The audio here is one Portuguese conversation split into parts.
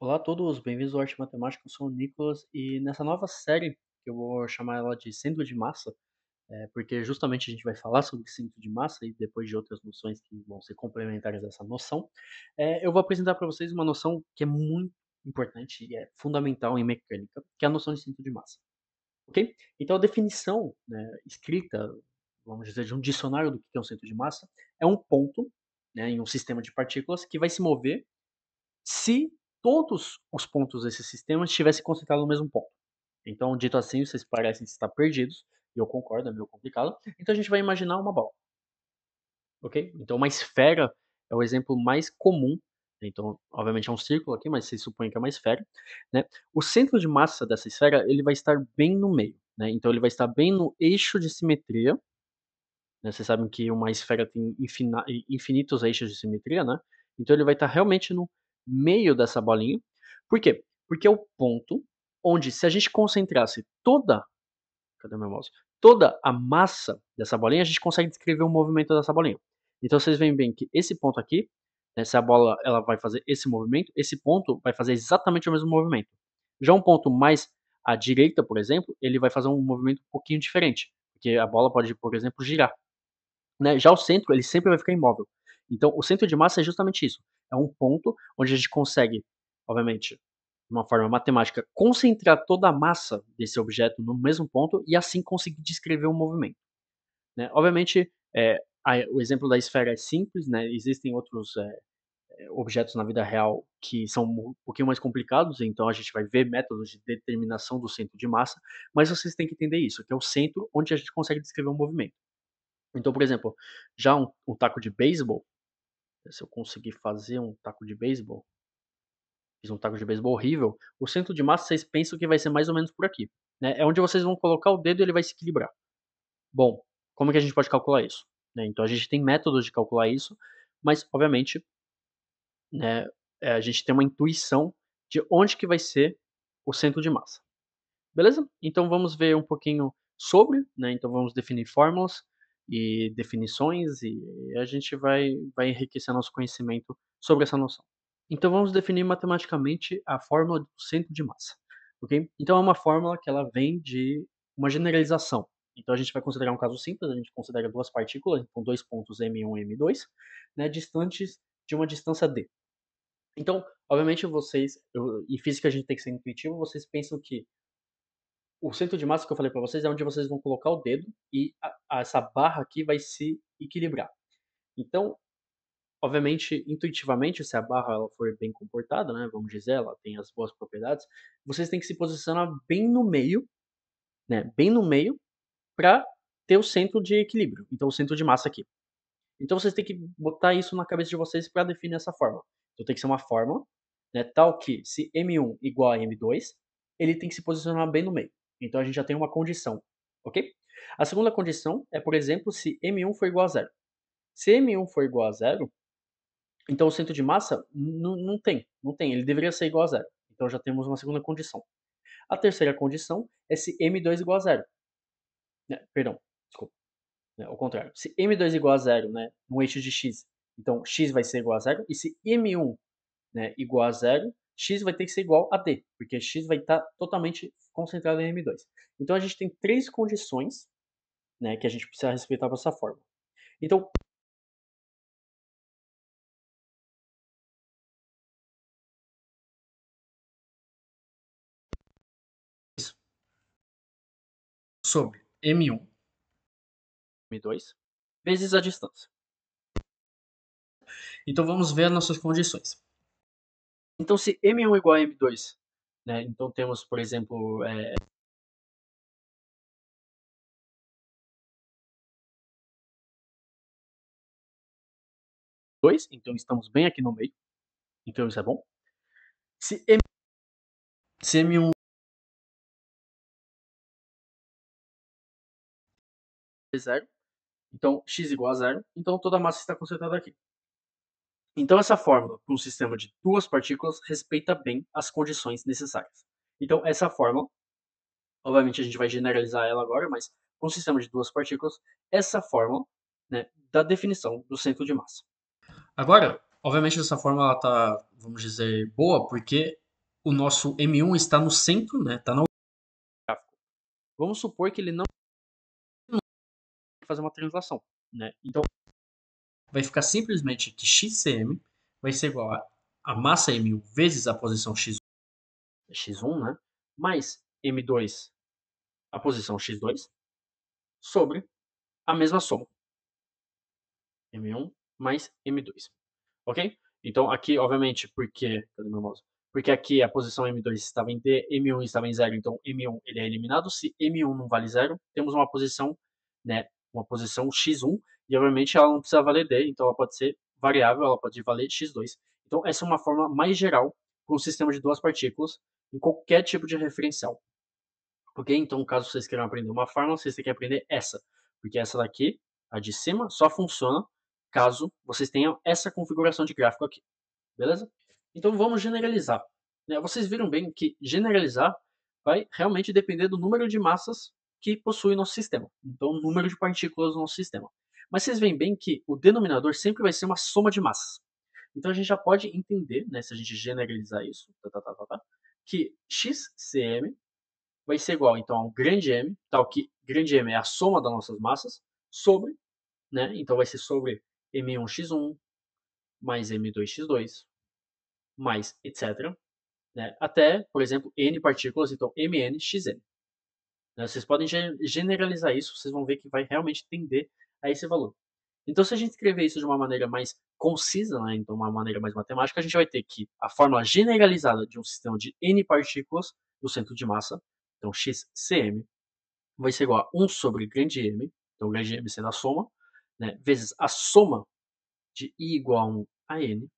Olá a todos, bem-vindos ao Arte Matemática, eu sou o Nicolas e nessa nova série, que eu vou chamar ela de Centro de Massa, porque justamente a gente vai falar sobre centro de massa e depois de outras noções que vão ser complementares dessa noção, eu vou apresentar para vocês uma noção que é muito importante e é fundamental em mecânica, que é a noção de centro de massa, ok? Então a definição, né, escrita, vamos dizer, de um dicionário do que é um centro de massa, é um ponto, né, em um sistema de partículas que vai se mover se todos os pontos desse sistema estivessem concentrados no mesmo ponto. Então, dito assim, vocês parecem estar perdidos, e eu concordo, é meio complicado. Então a gente vai imaginar uma bola, ok? Então uma esfera é o exemplo mais comum. Então, obviamente é um círculo aqui, mas vocês supõem que é uma esfera, né? O centro de massa dessa esfera, ele vai estar bem no meio, né? Então ele vai estar bem no eixo de simetria, né? Vocês sabem que uma esfera tem infinitos eixos de simetria, né? Então ele vai estar realmente no meio dessa bolinha. Por quê? Porque é o ponto onde, se a gente concentrasse toda, cadê meu mouse? Toda a massa dessa bolinha, a gente consegue descrever o movimento dessa bolinha. Então vocês veem bem que esse ponto aqui, né, se a bola ela vai fazer esse movimento, esse ponto vai fazer exatamente o mesmo movimento. Já um ponto mais à direita, por exemplo, ele vai fazer um movimento um pouquinho diferente, porque a bola pode, por exemplo, girar, né? Já o centro, ele sempre vai ficar imóvel. Então, o centro de massa é justamente isso. É um ponto onde a gente consegue, obviamente, de uma forma matemática, concentrar toda a massa desse objeto no mesmo ponto e assim conseguir descrever o movimento, né? Obviamente, o exemplo da esfera é simples, né? Existem outros objetos na vida real que são um pouquinho mais complicados, então a gente vai ver métodos de determinação do centro de massa, mas vocês têm que entender isso, que é o centro onde a gente consegue descrever um movimento. Então, por exemplo, já um taco de beisebol, se eu conseguir fazer um taco de beisebol, fiz um taco de beisebol horrível, o centro de massa vocês pensam que vai ser mais ou menos por aqui, né? É onde vocês vão colocar o dedo e ele vai se equilibrar. Bom, como é que a gente pode calcular isso? Né, então a gente tem métodos de calcular isso, mas obviamente, né, a gente tem uma intuição de onde que vai ser o centro de massa. Beleza? Então vamos ver um pouquinho sobre, né? Então vamos definir fórmulas e definições e a gente vai enriquecer nosso conhecimento sobre essa noção. Então vamos definir matematicamente a fórmula do centro de massa, ok? Então é uma fórmula que ela vem de uma generalização. Então a gente vai considerar um caso simples, a gente considera duas partículas, então dois pontos M1 e M2, né, distantes de uma distância d. Então, obviamente vocês, em física a gente tem que ser intuitivo, vocês pensam que o centro de massa que eu falei para vocês é onde vocês vão colocar o dedo e essa barra aqui vai se equilibrar. Então, obviamente, intuitivamente, se a barra ela for bem comportada, né, vamos dizer, ela tem as boas propriedades, vocês têm que se posicionar bem no meio, né, bem no meio, para ter o centro de equilíbrio, então o centro de massa aqui. Então vocês têm que botar isso na cabeça de vocês para definir essa fórmula. Então tem que ser uma fórmula, né, tal que se M1 igual a M2, ele tem que se posicionar bem no meio. Então a gente já tem uma condição, ok? A segunda condição é, por exemplo, se M1 for igual a zero. Se M1 for igual a zero, então o centro de massa não tem, ele deveria ser igual a zero. Então já temos uma segunda condição. A terceira condição é se M2 igual a zero. Né, perdão, desculpa. Né, ao contrário. Se M2 igual a zero, né, no eixo de x, então x vai ser igual a zero. E se M1, né, igual a zero, x vai ter que ser igual a d, porque x vai estar totalmente concentrado em M2. Então a gente tem três condições, né, que a gente precisa respeitar para essa fórmula. Então, sobre M1, M2, vezes a distância. Então vamos ver as nossas condições. Então se M1 igual a M2, né, então temos, por exemplo, 2, então estamos bem aqui no meio, então isso é bom. Se, M, se M1 é zero, então x igual a zero, então toda a massa está concentrada aqui. Então essa fórmula para um sistema de duas partículas respeita bem as condições necessárias. Então essa fórmula, obviamente a gente vai generalizar ela agora, mas para um sistema de duas partículas, essa fórmula, né, da definição do centro de massa. Agora, obviamente essa fórmula está, vamos dizer, boa porque o nosso M1 está no centro, né? Está no gráfico. Vamos supor que ele não vai fazer uma translação, né? Então vai ficar simplesmente que XCM vai ser igual a massa M1 vezes a posição X1, né? Mais M2, a posição X2, sobre a mesma soma. M1 mais M2. Ok? Então aqui, obviamente, porque. Cadê meu mouse? Porque aqui a posição M2 estava em D, M1 estava em 0, então M1 ele é eliminado. Se M1 não vale 0, temos uma posição, né, uma posição X1, e obviamente ela não precisa valer D, então ela pode ser variável, ela pode valer X2. Então essa é uma forma mais geral para um sistema de duas partículas em qualquer tipo de referencial. Ok? Então, caso vocês queiram aprender uma fórmula, vocês têm que aprender essa, porque essa daqui, a de cima, só funciona caso vocês tenham essa configuração de gráfico aqui. Beleza? Então vamos generalizar. Né? Vocês viram bem que generalizar vai realmente depender do número de massas que possui o nosso sistema. Então, o número de partículas do nosso sistema. Mas vocês veem bem que o denominador sempre vai ser uma soma de massas. Então a gente já pode entender, né, se a gente generalizar isso, que XCM vai ser igual então a um grande M, tal que grande M é a soma das nossas massas, sobre, né, então vai ser sobre M1x1 mais M2x2 mais etc. Né, até, por exemplo, N partículas, então MNXN. Né, vocês podem generalizar isso, vocês vão ver que vai realmente tender a esse valor. Então, se a gente escrever isso de uma maneira mais concisa, né, então uma maneira mais matemática, a gente vai ter que a fórmula generalizada de um sistema de N partículas do centro de massa, então XCM, vai ser igual a 1 sobre grande M, então grande M sendo a soma, né, vezes a soma de I igual a 1 a N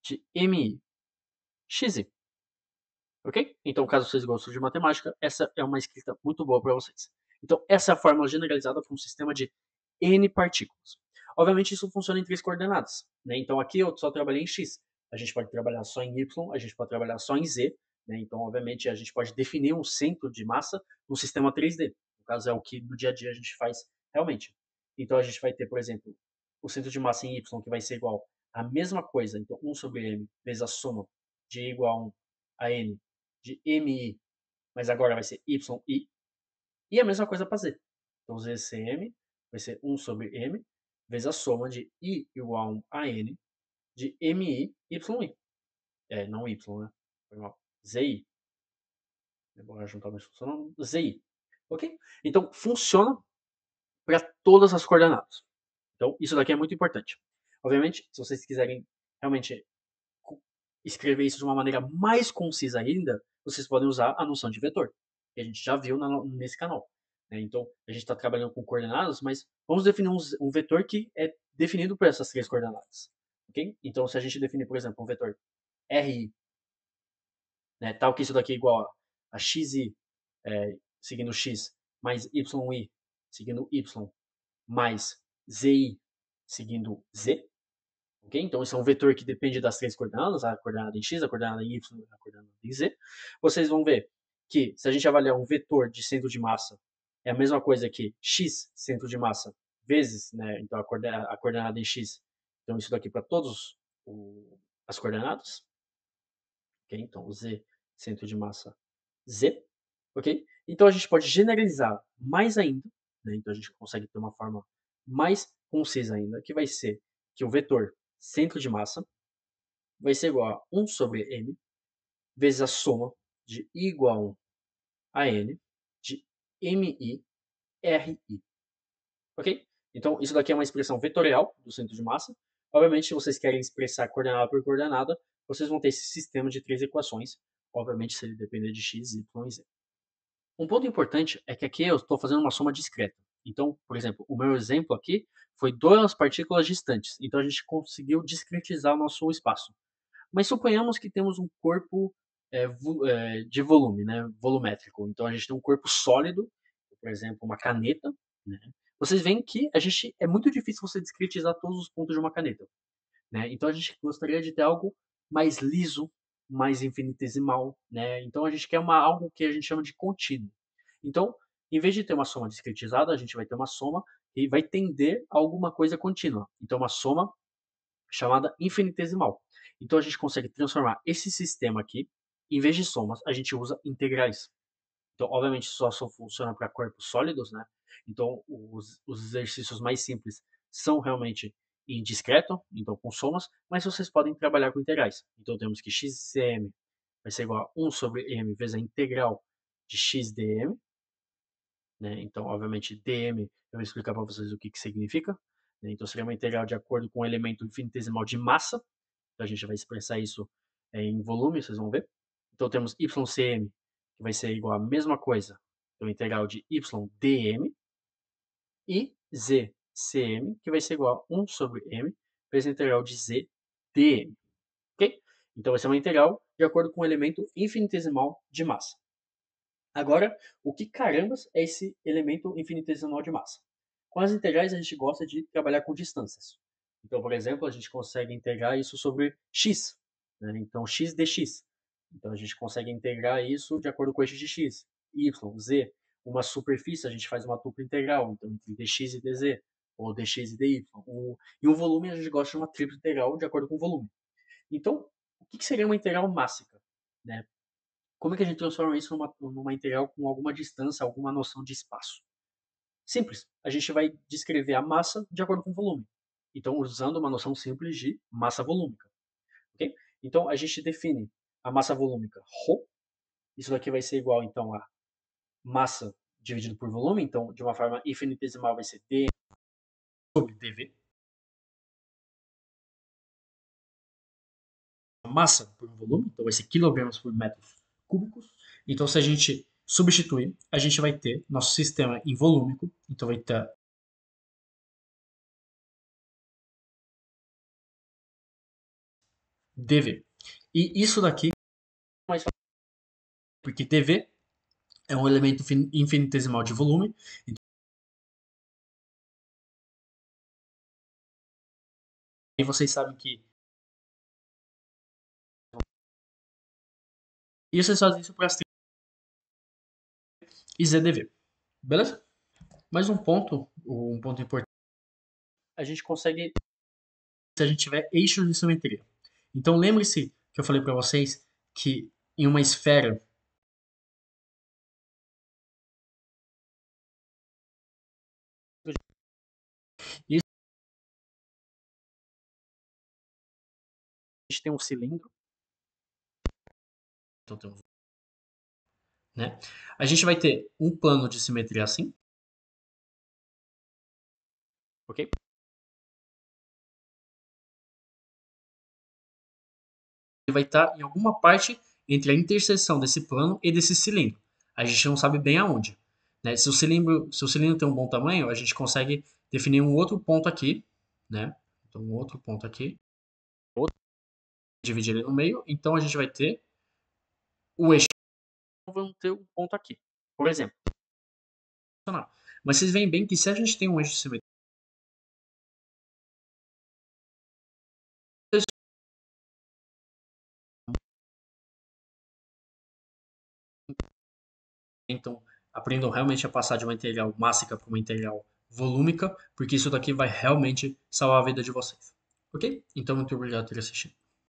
de MI XI. Ok? Então, caso vocês gostem de matemática, essa é uma escrita muito boa para vocês. Então, essa é a fórmula generalizada para um sistema de N partículas. Obviamente, isso funciona em três coordenadas. Né? Então, aqui eu só trabalhei em X. A gente pode trabalhar só em Y, a gente pode trabalhar só em Z. Né? Então, obviamente, a gente pode definir um centro de massa no sistema 3D. No caso, é o que no dia a dia a gente faz realmente. Então, a gente vai ter, por exemplo, o centro de massa em Y, que vai ser igual a mesma coisa. Então, 1 sobre M vezes a soma de I igual a 1 a N de MI, mas agora vai ser YI. E a mesma coisa para Z. Então, ZCM vai ser 1 sobre M vezes a soma de I igual a 1 a N de MI, YI. É, não Y, né? Foi mal. ZI. Vou juntar mais funcionando. ZI. Ok? Então, funciona para todas as coordenadas. Então, isso daqui é muito importante. Obviamente, se vocês quiserem realmente escrever isso de uma maneira mais concisa ainda, vocês podem usar a noção de vetor, que a gente já viu nesse canal. Né? Então, a gente está trabalhando com coordenadas, mas vamos definir um vetor que é definido por essas três coordenadas. Okay? Então, se a gente definir, por exemplo, um vetor RI, né, tal que isso daqui é igual a XI seguindo X, mais YI seguindo Y, mais ZI seguindo Z, ok? Então, isso é um vetor que depende das três coordenadas, a coordenada em x, a coordenada em y, a coordenada em z. Vocês vão ver que, se a gente avaliar um vetor de centro de massa, é a mesma coisa que x, centro de massa, vezes, né, então a coordenada em x. Então, isso daqui para todas as coordenadas. Ok? Então, z, centro de massa, z. Ok? Então, a gente pode generalizar mais ainda, né? Então, a gente consegue ter uma forma mais concisa ainda, que vai ser que o vetor centro de massa vai ser igual a 1 sobre m vezes a soma de I igual a 1 a n de mi ri. Ok? Então, isso daqui é uma expressão vetorial do centro de massa. Obviamente, se vocês querem expressar coordenada por coordenada, vocês vão ter esse sistema de três equações. Obviamente, se ele depender de x, y e z. Um ponto importante é que aqui eu estou fazendo uma soma discreta. Então, por exemplo, o meu exemplo aqui foi duas partículas distantes. Então, a gente conseguiu discretizar o nosso espaço. Mas suponhamos que temos um corpo de volume, né, volumétrico. Então a gente tem um corpo sólido, por exemplo, uma caneta. Né? Vocês veem que a gente é muito difícil você discretizar todos os pontos de uma caneta. Né? Então a gente gostaria de ter algo mais liso, mais infinitesimal. Né? Então a gente quer algo que a gente chama de contínuo. Então, em vez de ter uma soma discretizada, a gente vai ter uma soma e vai tender a alguma coisa contínua. Então, uma soma chamada infinitesimal. Então a gente consegue transformar esse sistema aqui Em vez de somas, a gente usa integrais. Então, obviamente, isso só funciona para corpos sólidos, né? Então, os exercícios mais simples são realmente em discreto, então com somas, mas vocês podem trabalhar com integrais. Então, temos que xcm vai ser igual a 1 sobre m vezes a integral de xdm, né? Então, obviamente, dm, eu vou explicar para vocês o que significa. Né? Então, seria uma integral de acordo com o elemento infinitesimal de massa. Então, a gente vai expressar isso em volume, vocês vão ver. Então, temos ycm, que vai ser igual à mesma coisa, então, integral de y dm, e zcm, que vai ser igual a 1 sobre m, vezes a integral de z dm. Ok? Então, vai ser uma integral de acordo com o elemento infinitesimal de massa. Agora, o que carambas é esse elemento infinitesimal de massa? Com as integrais, a gente gosta de trabalhar com distâncias. Então, por exemplo, a gente consegue integrar isso sobre x. Né? Então, x dx. Então, a gente consegue integrar isso de acordo com o eixo de x, y, z. Uma superfície, a gente faz uma dupla integral, então entre dx e dz, ou dx e dy. E um volume, a gente gosta de uma tripla integral de acordo com o volume. Então, o que seria uma integral mássica? Né? Como é que a gente transforma isso numa integral com alguma distância, alguma noção de espaço? Simples. A gente vai descrever a massa de acordo com o volume. Então, usando uma noção simples de massa volúmica. Okay? Então, a gente define a massa volúmica ρ. Isso daqui vai ser igual, então, a massa dividido por volume. Então, de uma forma infinitesimal, vai ser d sobre dv. A massa por volume, então vai ser quilogramas por metros cúbicos. Então, se a gente substituir, a gente vai ter nosso sistema em volúmico. Então, vai ter dv. E isso daqui é mais fácil, porque dv é um elemento infinitesimal de volume. Então, e vocês sabem que e vocês fazem isso para as e zdv. Beleza? Mais um ponto importante. A gente consegue se a gente tiver eixos de simetria. Então lembre-se que eu falei para vocês que em uma esfera isso, a gente tem um cilindro, então temos, né? A gente vai ter um plano de simetria assim, ok? Ele vai estar em alguma parte entre a interseção desse plano e desse cilindro. A gente não sabe bem aonde. Né? Se o cilindro tem um bom tamanho, a gente consegue definir um outro ponto aqui, né? Então, um outro ponto aqui, outro, dividir ele no meio. Então, a gente vai ter o eixo. Vamos ter um ponto aqui, por exemplo. Mas vocês veem bem que se a gente tem um eixo de simetria, então aprendam realmente a passar de uma integral mássica para uma integral volúmica, porque isso daqui vai realmente salvar a vida de vocês. Ok? Então, muito obrigado por ter assistido.